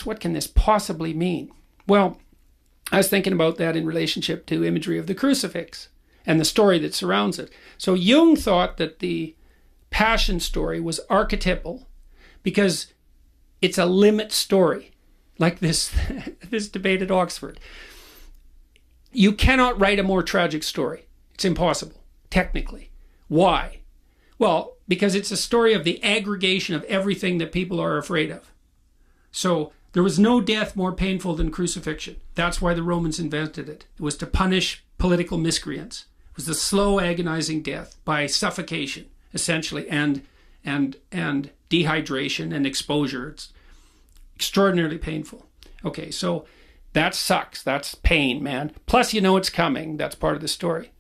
What can this possibly mean? Well, I was thinking about that in relationship to imagery of the crucifix and the story that surrounds it. So Jung thought that the Passion story was archetypal because it's a limit story, like this debate at Oxford. You cannot write a more tragic story. It's impossible, technically. Why? Well, because it's a story of the aggregation of everything that people are afraid of. So there was no death more painful than crucifixion. That's why the Romans invented it. It was to punish political miscreants. It was the slow, agonizing death by suffocation, essentially, and dehydration and exposure. It's extraordinarily painful. Okay, so that sucks. That's pain, man. Plus, you know it's coming. That's part of the story.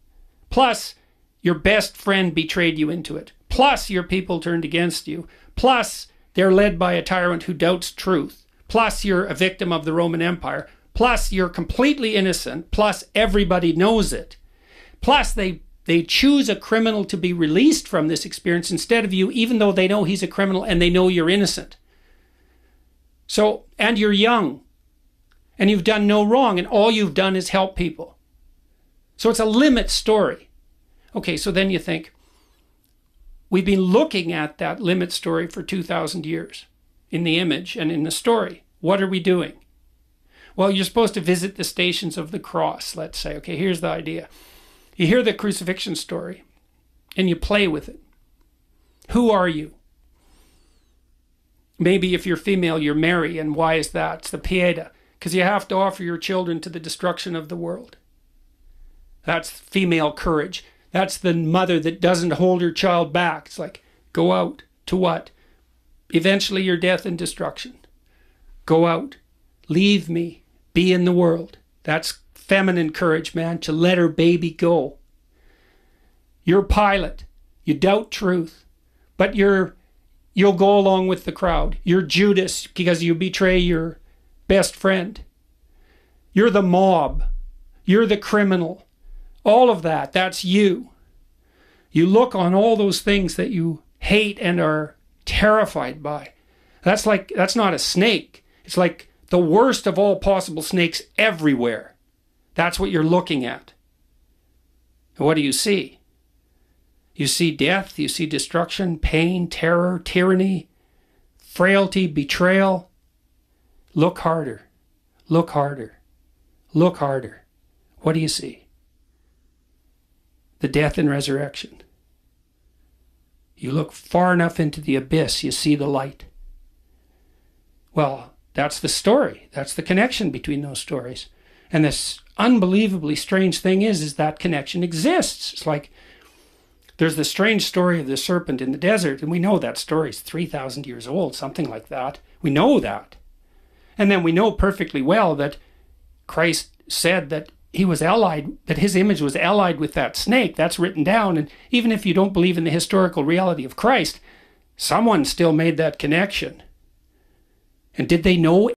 Plus, your best friend betrayed you into it. Plus, your people turned against you. Plus, they're led by a tyrant who doubts truth. Plus, you're a victim of the Roman Empire. Plus, you're completely innocent. Plus, everybody knows it. Plus, they choose a criminal to be released from this experience instead of you, even though they know he's a criminal and they know you're innocent. So, and you're young. And you've done no wrong. And all you've done is help people. So it's a limit story. Okay, so then you think, we've been looking at that limit story for 2,000 years in the image and in the story. What are we doing? Well, you're supposed to visit the stations of the cross, let's say. Okay, here's the idea. You hear the crucifixion story and you play with it. Who are you? Maybe if you're female, you're Mary. And why is that? It's the Pieta. Because you have to offer your children to the destruction of the world. That's female courage. That's the mother that doesn't hold her child back. It's like, go out. To what? Eventually your death and destruction. Go out. Leave me. Be in the world. That's feminine courage, man, to let her baby go. You're Pilate. You doubt truth. But you'll go along with the crowd. You're Judas because you betray your best friend. You're the mob. You're the criminal. All of that, that's you. You look on all those things that you hate and are terrified by. That's not a snake. It's like the worst of all possible snakes everywhere. That's what you're looking at. And what do you see? You see death, you see destruction, pain, terror, tyranny, frailty, betrayal. Look harder. Look harder. Look harder. What do you see? The death and resurrection. You look far enough into the abyss, you see the light. Well, that's the story. That's the connection between those stories. And this unbelievably strange thing is that connection exists. It's like there's the strange story of the serpent in the desert, and we know that story is 3,000 years old, something like that. We know that. And then we know perfectly well that Christ said that he was allied, that his image was allied with that snake. That's written down. And even if you don't believe in the historical reality of Christ, someone still made that connection. And did they know